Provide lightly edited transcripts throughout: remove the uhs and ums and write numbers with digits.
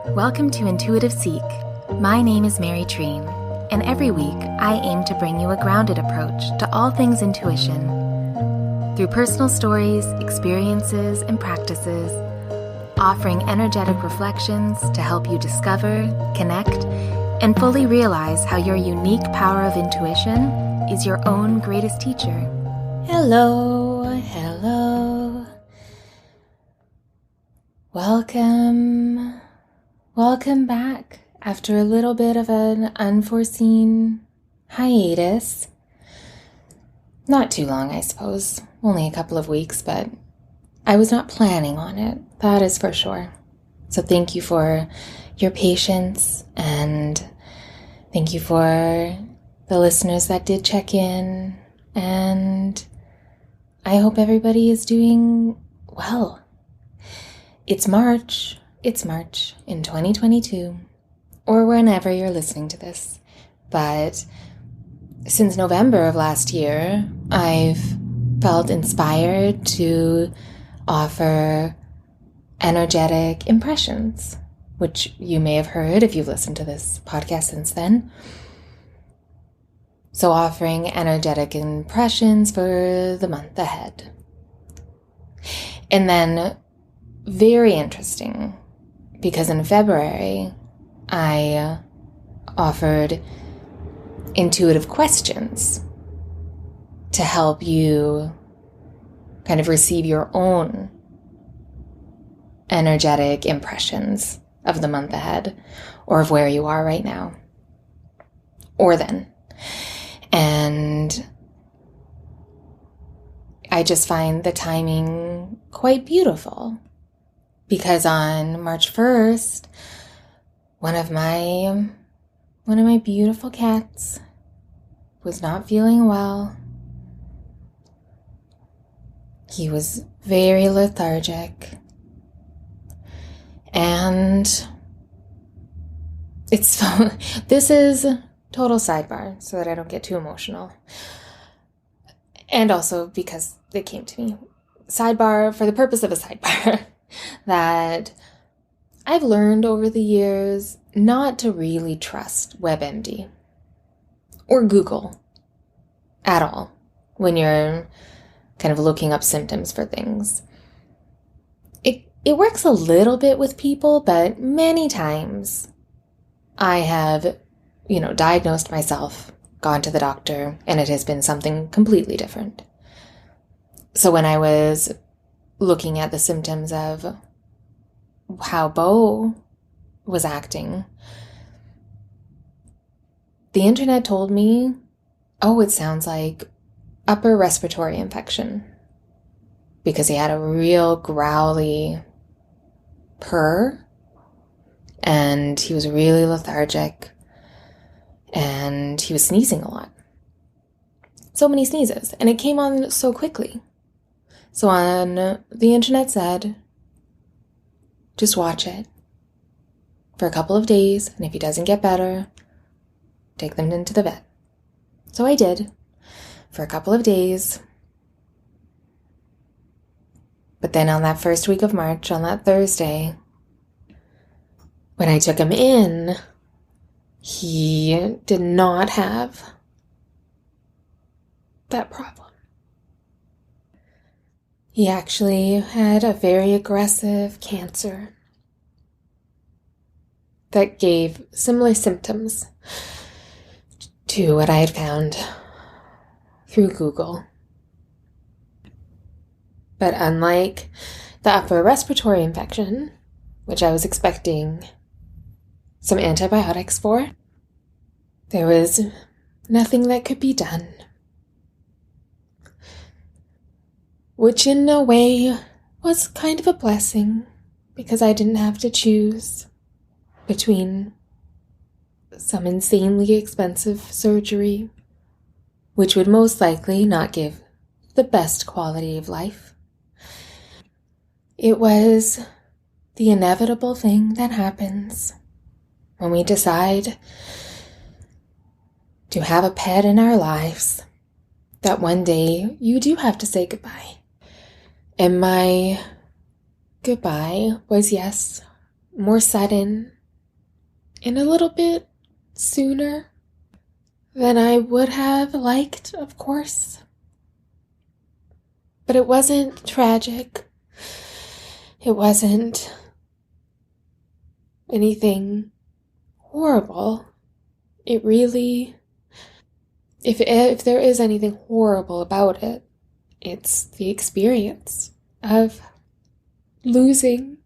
Welcome to Intuitive Seek. My name is Mary Treen, and every week I aim to bring you a grounded approach to all things intuition. Through personal stories, experiences, and practices, offering energetic reflections to help you discover, connect, and fully realize how your unique power of intuition is your own greatest teacher. Hello. Welcome back after a little bit of an unforeseen hiatus. Not too long, I suppose. Only a couple of weeks, but I was not planning on it. That is for sure. So thank you for your patience, and thank you for the listeners that did check in, and I hope everybody is doing well. It's March in 2022, or whenever you're listening to this. But since November of last year, I've felt inspired to offer energetic impressions, which you may have heard if you've listened to this podcast since then. So offering energetic impressions for the month ahead. And then, very interesting, because in February, I offered intuitive questions to help you kind of receive your own energetic impressions of the month ahead, or of where you are right now, or then. And I just find the timing quite beautiful, because on March 1st, one of my beautiful cats was not feeling well. He was very lethargic. And this is total sidebar so that I don't get too emotional. And also because it came to me. Sidebar for the purpose of a sidebar. That I've learned over the years not to really trust WebMD or Google at all when you're kind of looking up symptoms for things. It works a little bit with people, but many times I have, diagnosed myself, gone to the doctor, and it has been something completely different. So when I was looking at the symptoms of how Beau was acting, the internet told me, it sounds like upper respiratory infection, because he had a real growly purr, and he was really lethargic, and he was sneezing a lot. So many sneezes, and it came on so quickly. So on the internet said, just watch it for a couple of days, and if he doesn't get better, take them into the vet. So I did for a couple of days. But then on that first week of March, on that Thursday, when I took him in, he did not have that problem. He actually had a very aggressive cancer that gave similar symptoms to what I had found through Google. But unlike the upper respiratory infection, which I was expecting some antibiotics for, there was nothing that could be done. Which in a way was kind of a blessing, because I didn't have to choose between some insanely expensive surgery, which would most likely not give the best quality of life. It was the inevitable thing that happens when we decide to have a pet in our lives, that one day you do have to say goodbye. And my goodbye was, yes, more sudden and a little bit sooner than I would have liked, of course. But it wasn't tragic. It wasn't anything horrible. It really, if there is anything horrible about it, it's the experience of losing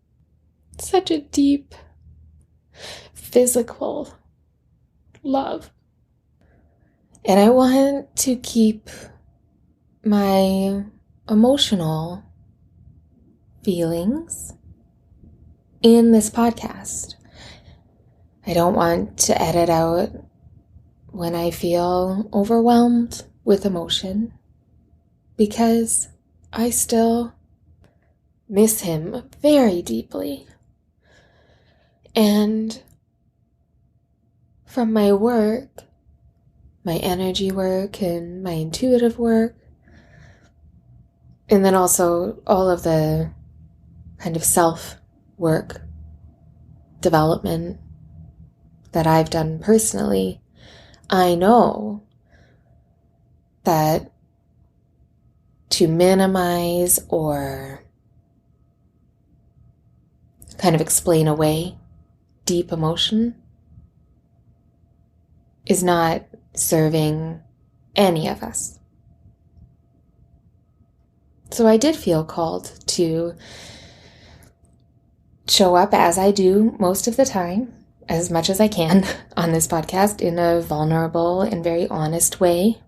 such a deep physical love. And I want to keep my emotional feelings in this podcast. I don't want to edit out when I feel overwhelmed with emotion, because I still miss him very deeply. And from my work, my energy work and my intuitive work, and then also all of the kind of self-work development that I've done personally, I know that to minimize or kind of explain away deep emotion is not serving any of us. So I did feel called to show up as I do most of the time, as much as I can, on this podcast in a vulnerable and very honest way.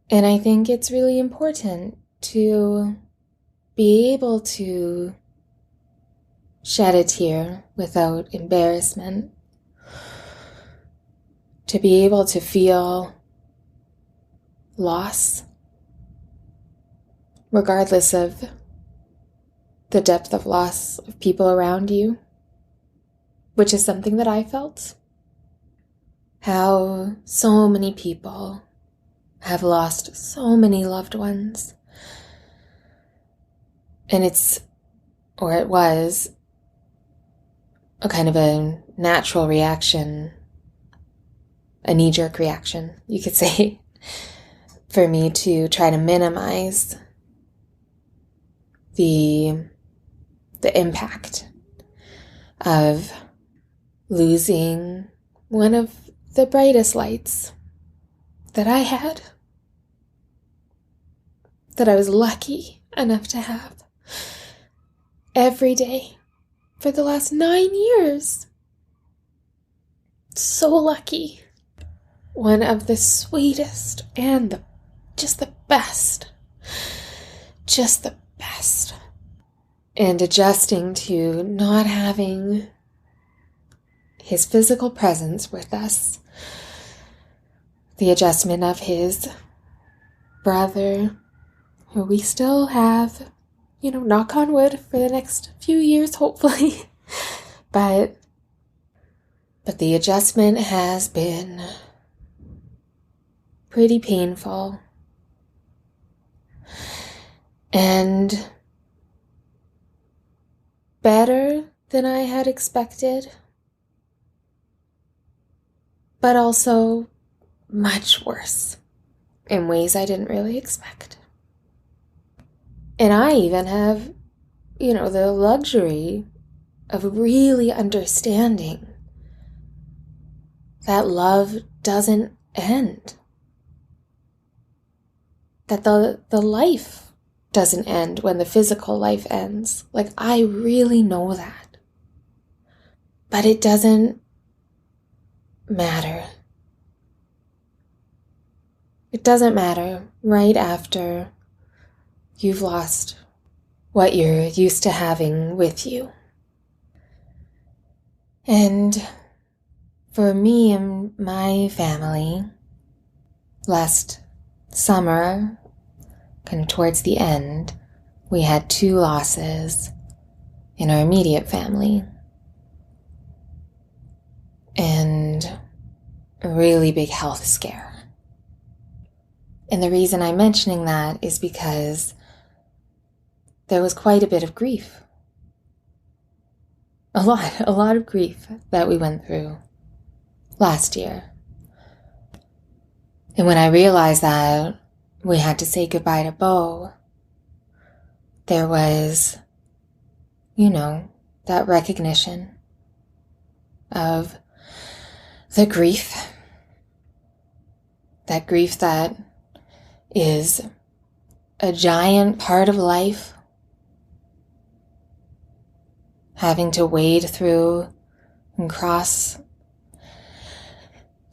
And I think it's really important to be able to shed a tear without embarrassment, to be able to feel loss, regardless of the depth of loss of people around you, which is something that I felt. How so many people have lost so many loved ones. And it was a kind of a natural reaction, a knee-jerk reaction, you could say, for me to try to minimize the impact of losing one of the brightest lights that I had, that I was lucky enough to have every day for the last 9 years. So lucky. One of the sweetest and just the best. Just the best. And adjusting to not having his physical presence with us. The adjustment of his brother, who we still have, knock on wood, for the next few years, hopefully. But the adjustment has been pretty painful. And better than I had expected, but also much worse in ways I didn't really expect. And I even have, the luxury of really understanding that love doesn't end. That the life doesn't end when the physical life ends. Like, I really know that. But it doesn't matter. It doesn't matter right after you've lost what you're used to having with you. And for me and my family, last summer, kind of towards the end, we had 2 losses in our immediate family. And a really big health scare. And the reason I'm mentioning that is because there was quite a bit of grief a lot of grief that we went through last year. And when I realized that we had to say goodbye to Beau, there was, that recognition of the grief. That grief that is a giant part of life. Having to wade through and cross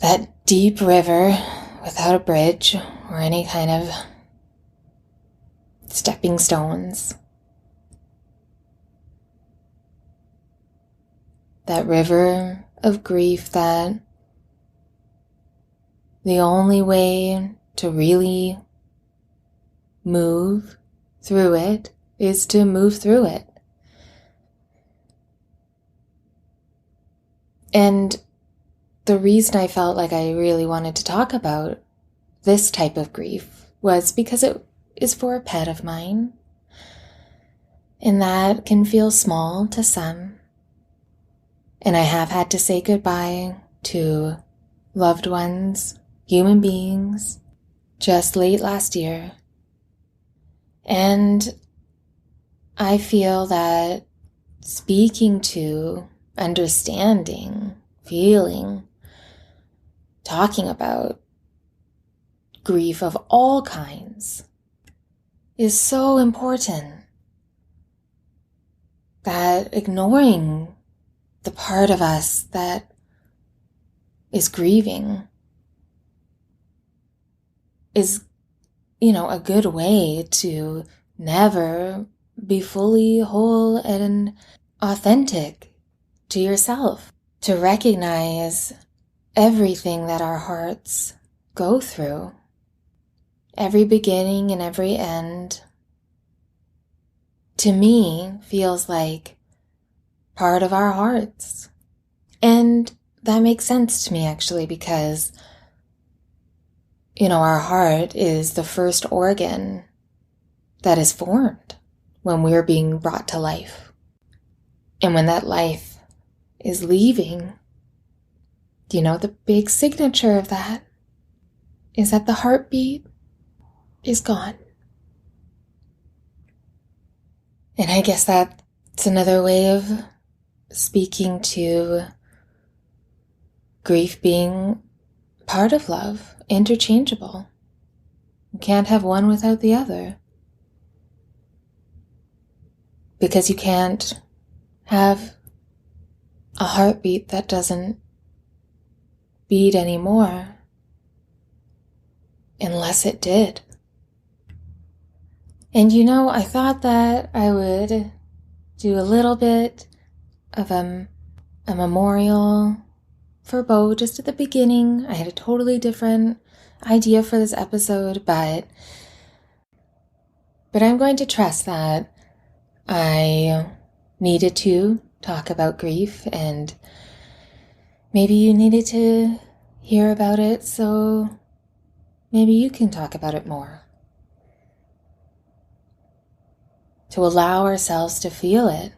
that deep river without a bridge or any kind of stepping stones. That river of grief that the only way to really move through it is to move through it. And the reason I felt like I really wanted to talk about this type of grief was because it is for a pet of mine. And that can feel small to some. And I have had to say goodbye to loved ones, human beings, just late last year. And I feel that speaking to, understanding, feeling, talking about grief of all kinds is so important that ignoring the part of us that is grieving is, a good way to never be fully whole and authentic to yourself, to recognize everything that our hearts go through, every beginning and every end, to me feels like part of our hearts. And that makes sense to me actually because, our heart is the first organ that is formed when we're being brought to life. And when that life is leaving, the big signature of that is that the heartbeat is gone. And I guess that's another way of speaking to grief being part of love, interchangeable. You can't have one without the other. Because you can't have a heartbeat that doesn't beat anymore unless it did. And I thought that I would do a little bit of a memorial for Beau just at the beginning. I had a totally different idea for this episode, but I'm going to trust that I needed to talk about grief, and maybe you needed to hear about it, so maybe you can talk about it more. To allow ourselves to feel it.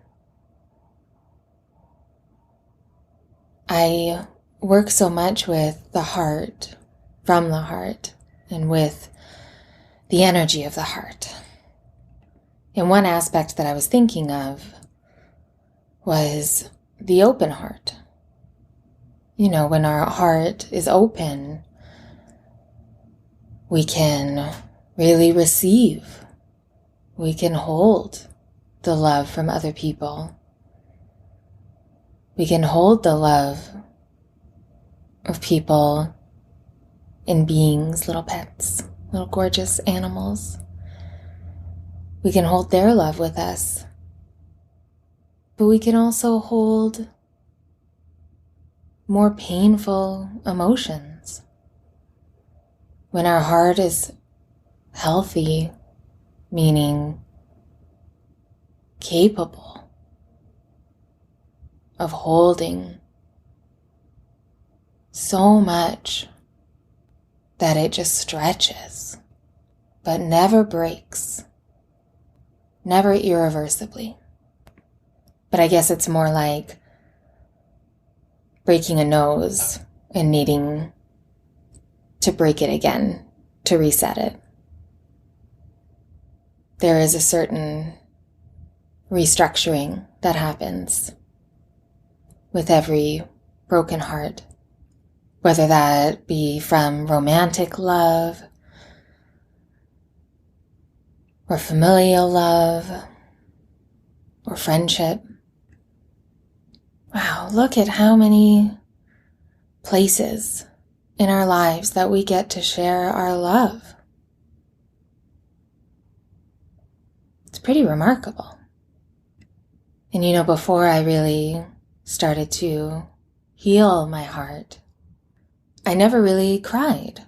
I work so much with the heart, from the heart, and with the energy of the heart. And one aspect that I was thinking of was the open heart. When our heart is open, we can really receive. We can hold the love from other people. We can hold the love of people and beings, little pets, little gorgeous animals. We can hold their love with us. But we can also hold more painful emotions. When our heart is healthy, meaning capable of holding so much that it just stretches, but never breaks, never irreversibly, But I guess it's more like breaking a nose and needing to break it again to reset it. There is a certain restructuring that happens with every broken heart, whether that be from romantic love or familial love or friendship. Wow, look at how many places in our lives that we get to share our love. It's pretty remarkable. And before I really started to heal my heart, I never really cried.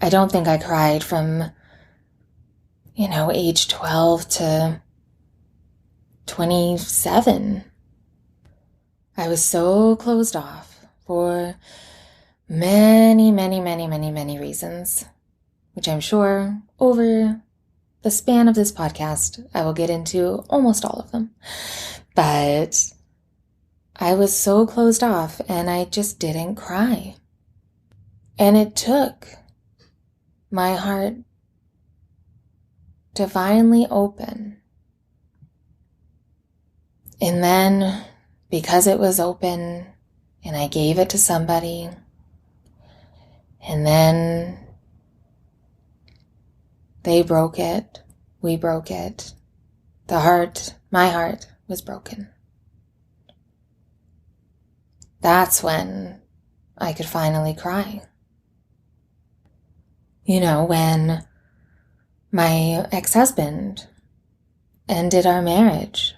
I don't think I cried from, age 12 to 27. I was so closed off for many, many, many, many, many reasons, which I'm sure over the span of this podcast, I will get into almost all of them. But I was so closed off and I just didn't cry. And it took my heart to finally open. And then, because it was open and I gave it to somebody, and then they broke it, we broke it, my heart was broken. That's when I could finally cry. When my ex-husband ended our marriage,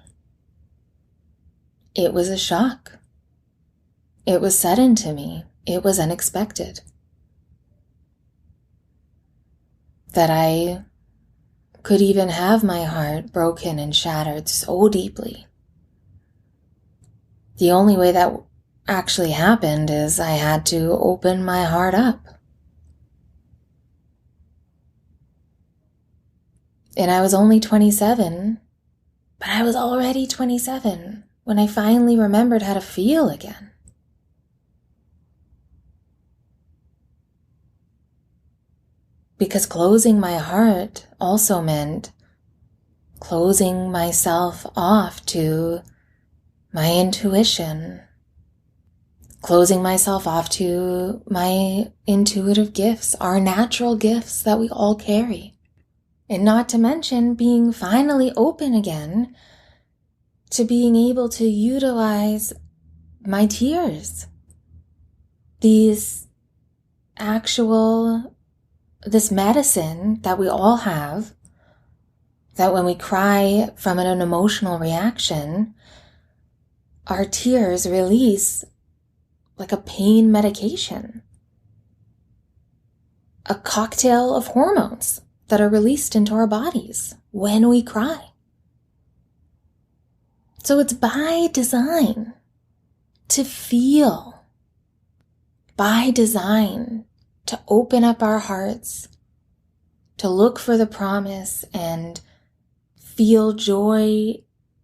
it was a shock. It was sudden to me. It was unexpected. That I could even have my heart broken and shattered so deeply. The only way that actually happened is I had to open my heart up. And I was only 27, but I was already 27 when I finally remembered how to feel again. Because closing my heart also meant closing myself off to my intuition, closing myself off to my intuitive gifts, our natural gifts that we all carry. And not to mention being finally open again to being able to utilize my tears. This medicine that we all have, that when we cry from an emotional reaction, our tears release like a pain medication, a cocktail of hormones that are released into our bodies when we cry. So it's by design to feel, by design to open up our hearts, to look for the promise and feel joy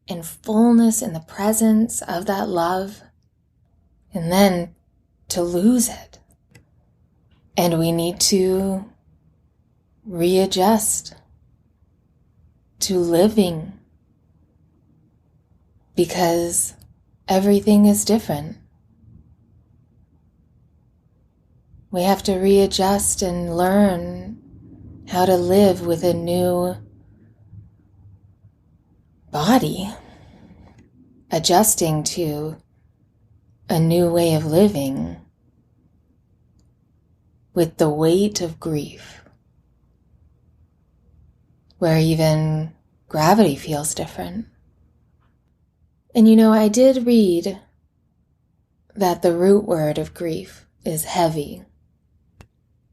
and fullness in the presence of that love, and then to lose it. And we need to readjust to living because everything is different. We have to readjust and learn how to live with a new body, adjusting to a new way of living with the weight of grief, where even gravity feels different. And I did read that the root word of grief is heavy.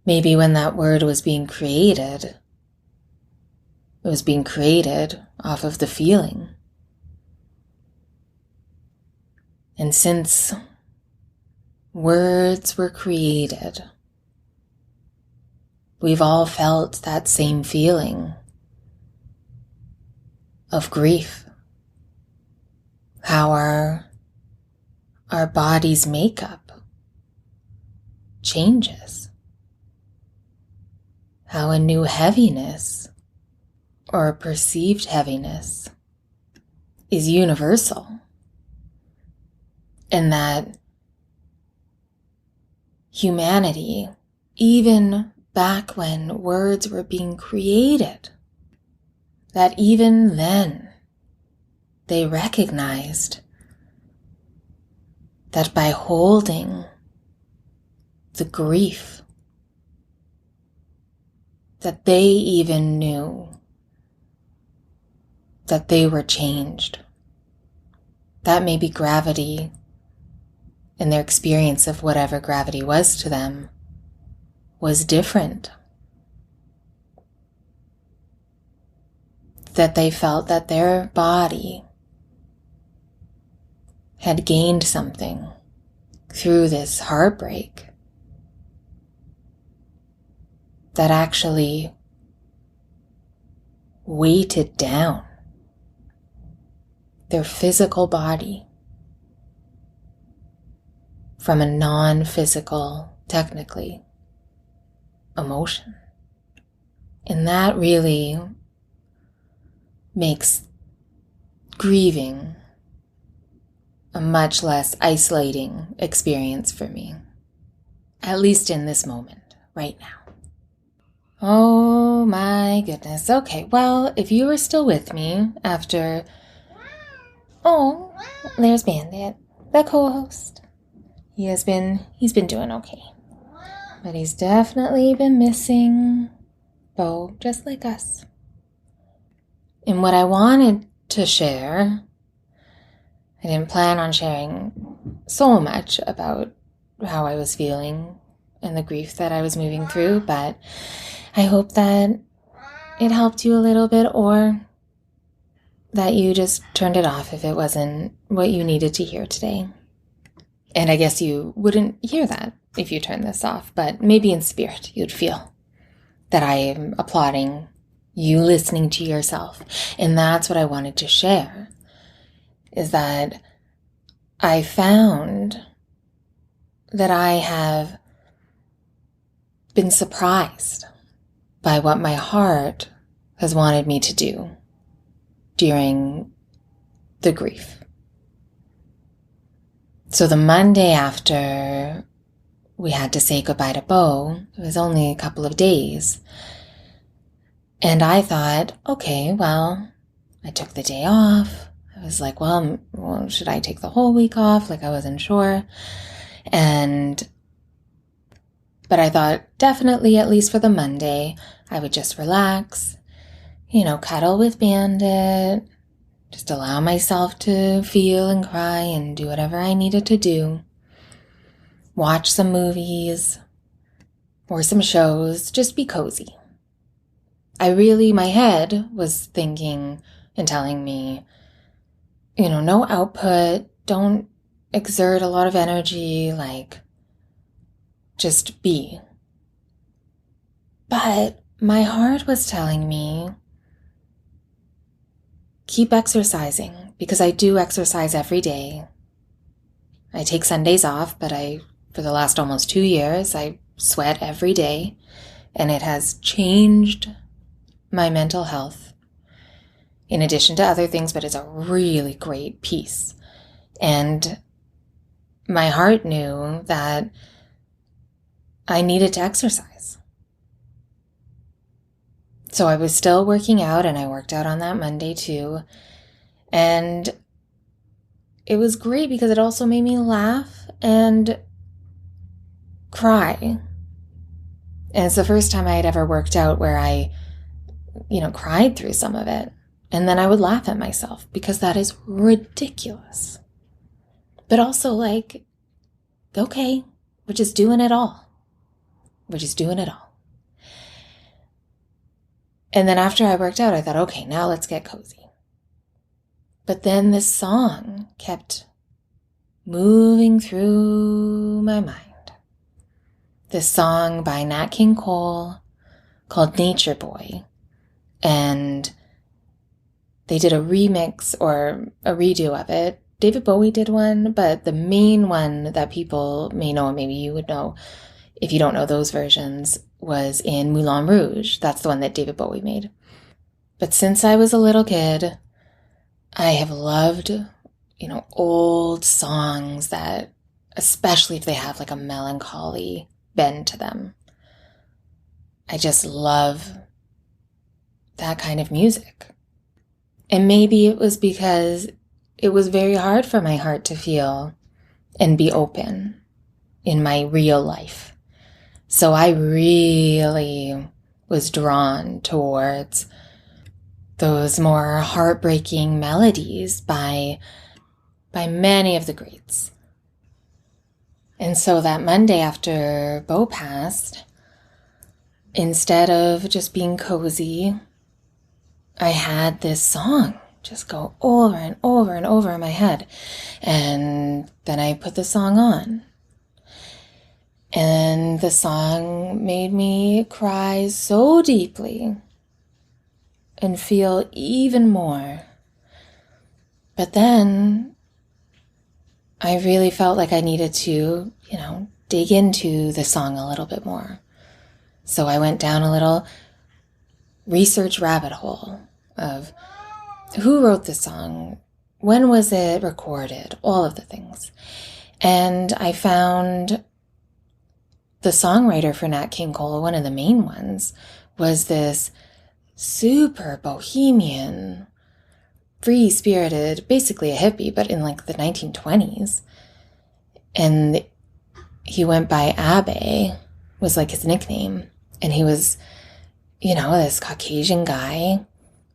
Maybe when that word was being created, it was being created off of the feeling. And since words were created, we've all felt that same feeling of grief. how our body's makeup changes, how a new heaviness or a perceived heaviness is universal, and that humanity, even back when words were being created, that even then they recognized that by holding the grief, that they even knew that they were changed. That maybe gravity, in their experience of whatever gravity was to them, was different. That they felt that their body had gained something through this heartbreak that actually weighted down their physical body from a non-physical, technically, emotion. And that really makes grieving a much less isolating experience for me, at least in this moment, right now. Oh my goodness. Okay, well, if you were still with me after... Oh, there's Bandit, the co-host. He's been doing okay. But he's definitely been missing Beau, just like us. And what I wanted to share, I didn't plan on sharing so much about how I was feeling and the grief that I was moving through, but I hope that it helped you a little bit, or that you just turned it off if it wasn't what you needed to hear today. And I guess you wouldn't hear that if you turned this off, but maybe in spirit you'd feel that I am applauding you listening to yourself. And that's what I wanted to share, is that I found that I have been surprised by what my heart has wanted me to do during the grief. So the Monday after we had to say goodbye to Beau, it was only a couple of days. And I thought, okay, well, I took the day off. I was like, well, should I take the whole week off? Like, I wasn't sure. But I thought definitely, at least for the Monday, I would just relax, cuddle with Bandit, just allow myself to feel and cry and do whatever I needed to do. Watch some movies or some shows, just be cozy. My head was thinking and telling me, no output, don't exert a lot of energy, just be. But my heart was telling me, keep exercising, because I do exercise every day. I take Sundays off, but for the last almost 2 years, I sweat every day, and it has changed my mental health, in addition to other things, but it's a really great piece. And my heart knew that I needed to exercise. So I was still working out, and I worked out on that Monday too. And it was great because it also made me laugh and cry. And it's the first time I had ever worked out where I, cried through some of it. And then I would laugh at myself because that is ridiculous. But also okay, we're just doing it all. We're just doing it all. And then after I worked out, I thought, okay, now let's get cozy. But then this song kept moving through my mind. This song by Nat King Cole called Nature Boy. And they did a remix or a redo of it David Bowie did one, but the main one that people may know, and maybe you would know if you don't know those versions, was in Moulin Rouge. That's the one that David Bowie made. But since I was a little kid, I have loved, old songs that, especially if they have like a melancholy bend to them. I just love that kind of music. And maybe it was because it was very hard for my heart to feel and be open in my real life. So I really was drawn towards those more heartbreaking melodies by many of the greats. And so that Monday after Beau passed, instead of just being cozy, I had this song just go over and over and over in my head. And then I put the song on. And the song made me cry so deeply and feel even more. But then I really felt like I needed to, dig into the song a little bit more. So I went down a little research rabbit hole of who wrote the song, when was it recorded, all of the things. And I found the songwriter for Nat King Cole, one of the main ones, was this super bohemian, free-spirited, basically a hippie, but in like the 1920s. And he went by Abe, was like his nickname. And he was, this Caucasian guy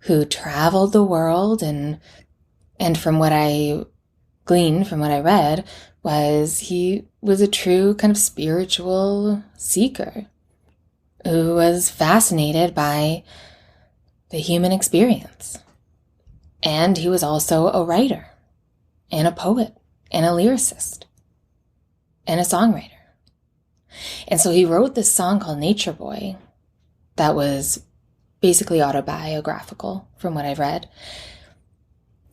who traveled the world, and from what I gleaned, from what I read, was he was a true kind of spiritual seeker who was fascinated by the human experience. And he was also a writer and a poet and a lyricist and a songwriter. And so he wrote this song called Nature Boy that was basically autobiographical from what I've read.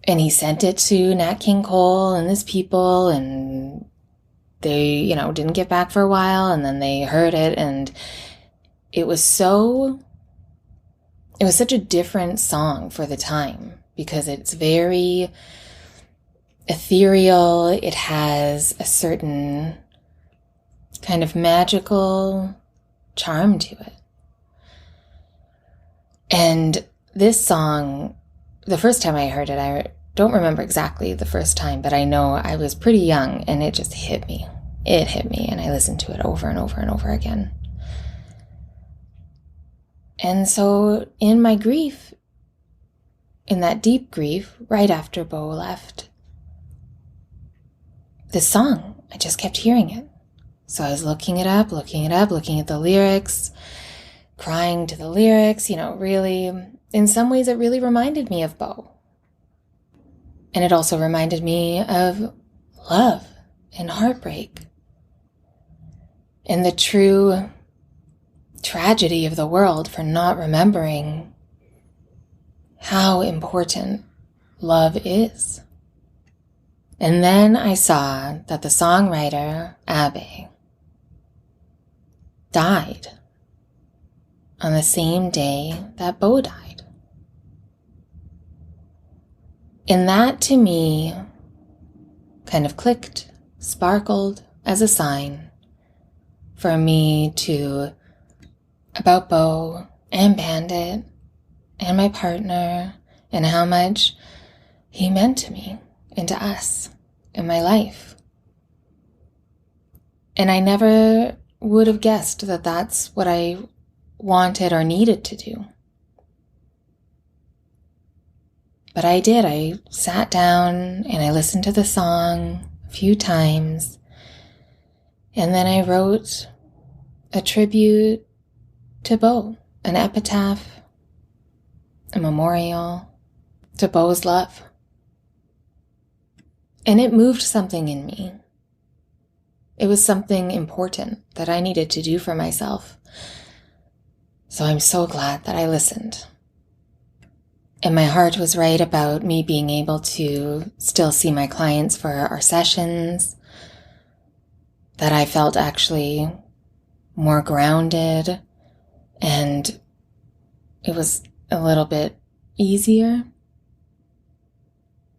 And he sent it to Nat King Cole and his people, and they, didn't get back for a while, and then they heard it, and it was such a different song for the time because it's very ethereal. It has a certain kind of magical charm to it. And this song, the first time I heard it, I don't remember exactly the first time, but I know I was pretty young and it just hit me. It hit me, and I listened to it over and over and over again. And so in my grief, in that deep grief, right after Beau left, this song, I just kept hearing it. So I was looking it up, looking at the lyrics, crying to the lyrics, really, in some ways it really reminded me of Beau. And it also reminded me of love and heartbreak and the true tragedy of the world for not remembering how important love is. And then I saw that the songwriter, Abe, died on the same day that Beau died. And that, to me, kind of clicked, sparkled as a sign for me to, about Beau and Bandit and my partner and how much he meant to me and to us in my life. And I never would have guessed that that's what I wanted or needed to do. But I did. I sat down and I listened to the song a few times. And then I wrote a tribute to Beau, an epitaph, a memorial to Beau's love. And it moved something in me. It was something important that I needed to do for myself. So I'm so glad that I listened. And my heart was right about me being able to still see my clients for our sessions, that I felt actually more grounded, and it was a little bit easier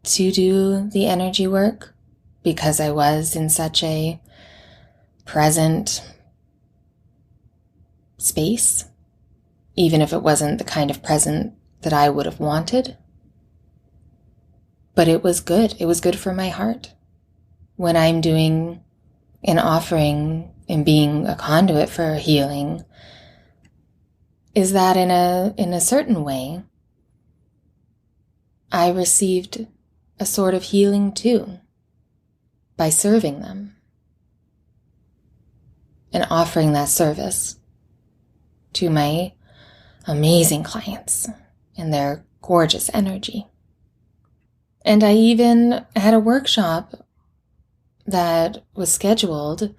to do the energy work because I was in such a present space, even if it wasn't the kind of present that I would have wanted. But it was good. It was good for my heart. When I'm doing an offering and being a conduit for healing, is that in a certain way, I received a sort of healing too by serving them and offering that service to my amazing clients and their gorgeous energy. And I even had a workshop that was scheduled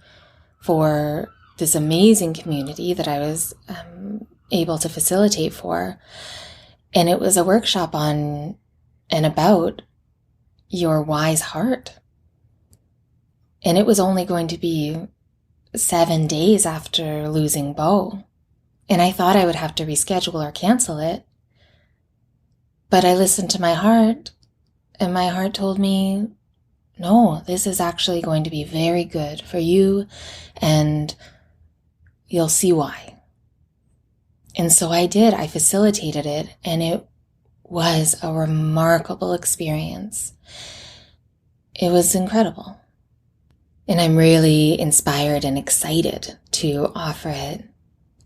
for this amazing community that I was able to facilitate for. And it was a workshop on and about your wise heart. And it was only going to be 7 days after losing Beau. And I thought I would have to reschedule or cancel it. But I listened to my heart, and my heart told me, no, this is actually going to be very good for you, and you'll see why. And so I did. I facilitated it, and it was a remarkable experience. It was incredible. And I'm really inspired and excited to offer it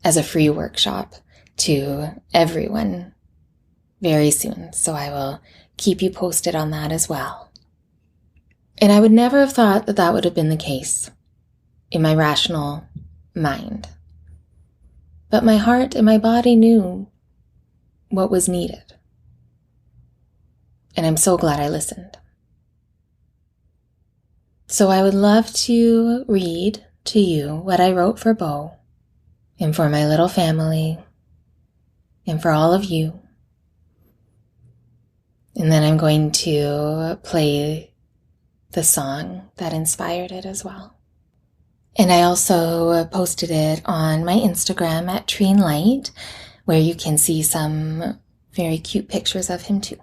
as a free workshop to everyone very soon. So I will keep you posted on that as well. And I would never have thought that that would have been the case in my rational mind. But my heart and my body knew what was needed. And I'm so glad I listened. So I would love to read to you what I wrote for Beau and for my little family and for all of you. And then I'm going to play the song that inspired it as well. And I also posted it on my Instagram at TreenLight, where you can see some very cute pictures of him too.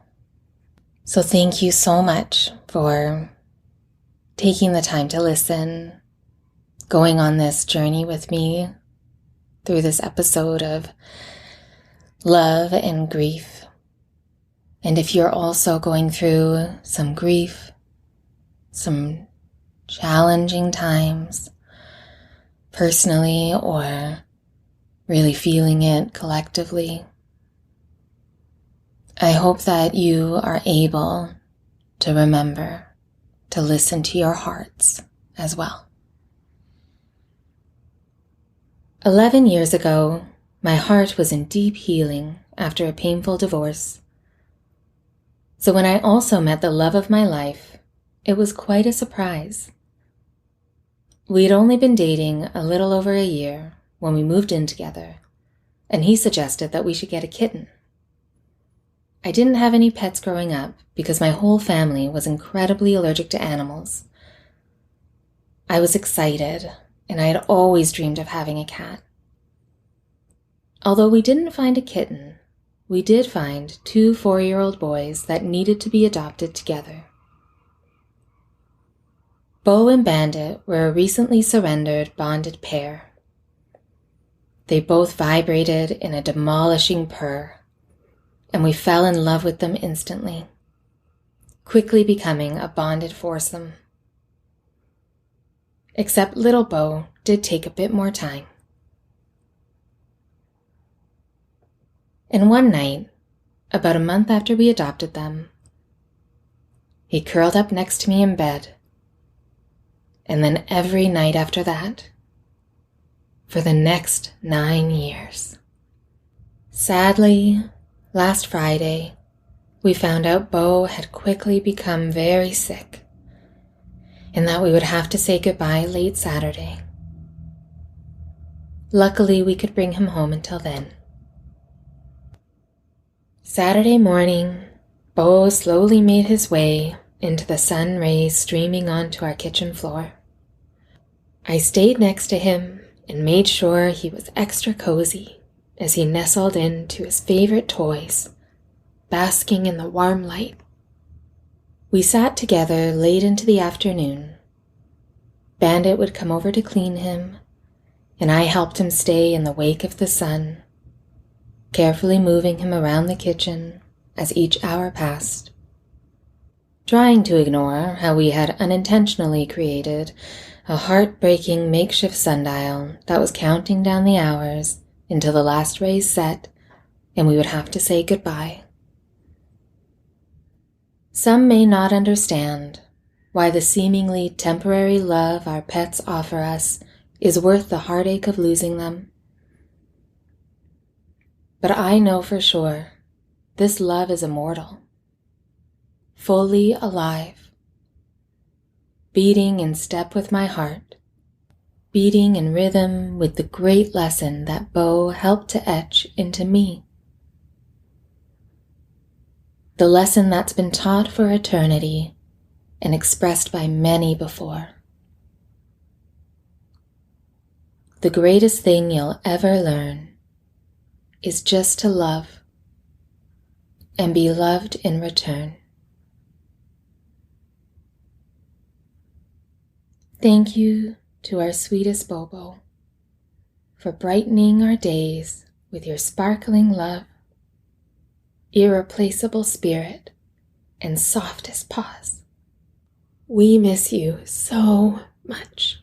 So thank you so much for taking the time to listen, going on this journey with me through this episode of love and grief. And if you're also going through some grief, some challenging times, personally or really feeling it collectively, I hope that you are able to remember to listen to your hearts as well. 11 years ago, my heart was in deep healing after a painful divorce. So when I also met the love of my life, it was quite a surprise. We'd only been dating a little over a year when we moved in together, and he suggested that we should get a kitten. I didn't have any pets growing up because my whole family was incredibly allergic to animals. I was excited, and I had always dreamed of having a cat. Although we didn't find a kitten, we did find 2 4-year-old boys that needed to be adopted together. Beau and Bandit were a recently surrendered bonded pair. They both vibrated in a demolishing purr, and we fell in love with them instantly, quickly becoming a bonded foursome. Except little Beau did take a bit more time. And one night, about a month after we adopted them, he curled up next to me in bed, and then every night after that, for the next 9 years. Sadly, last Friday, we found out Beau had quickly become very sick, and that we would have to say goodbye late Saturday. Luckily, we could bring him home until then. Saturday morning, Beau slowly made his way into the sun rays streaming onto our kitchen floor. I stayed next to him and made sure he was extra cozy as he nestled into his favorite toys, basking in the warm light. We sat together late into the afternoon. Bandit would come over to clean him, and I helped him stay in the wake of the sun, carefully moving him around the kitchen as each hour passed, trying to ignore how we had unintentionally created a heartbreaking makeshift sundial that was counting down the hours until the last rays set and we would have to say goodbye. Some may not understand why the seemingly temporary love our pets offer us is worth the heartache of losing them. But I know for sure this love is immortal, fully alive, beating in step with my heart, beating in rhythm with the great lesson that Beau helped to etch into me. The lesson that's been taught for eternity and expressed by many before. The greatest thing you'll ever learn is just to love and be loved in return. Thank you to our sweetest Bobo for brightening our days with your sparkling love, irreplaceable spirit, and softest paws. We miss you so much.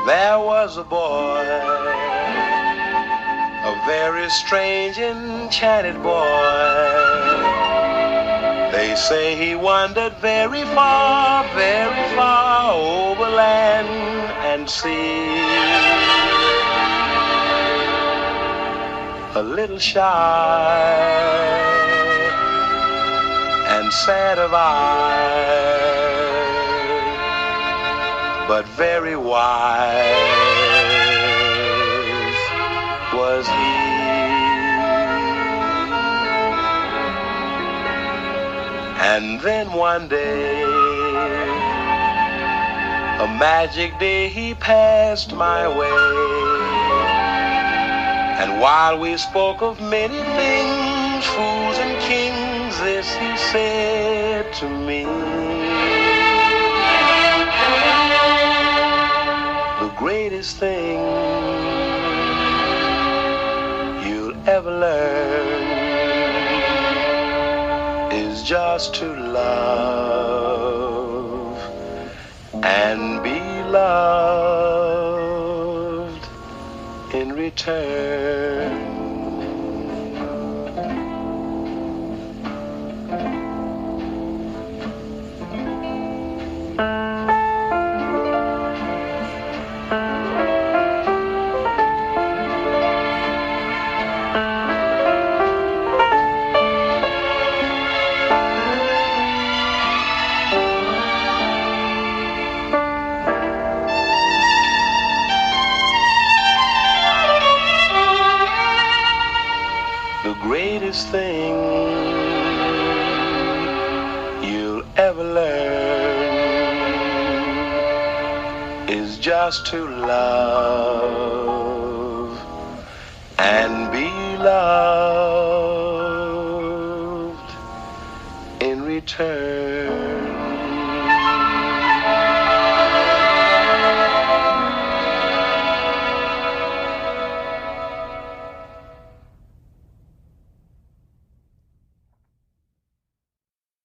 There was a boy, a very strange, enchanted boy. They say he wandered very far over land and sea. A little shy and sad of eye, but very wise was he. And then one day, a magic day, he passed my way. And while we spoke of many things, fools and kings, this he said to me: the greatest thing you'll ever learn is just to love and be loved in return. The greatest thing you'll ever learn is just to love and be loved in return.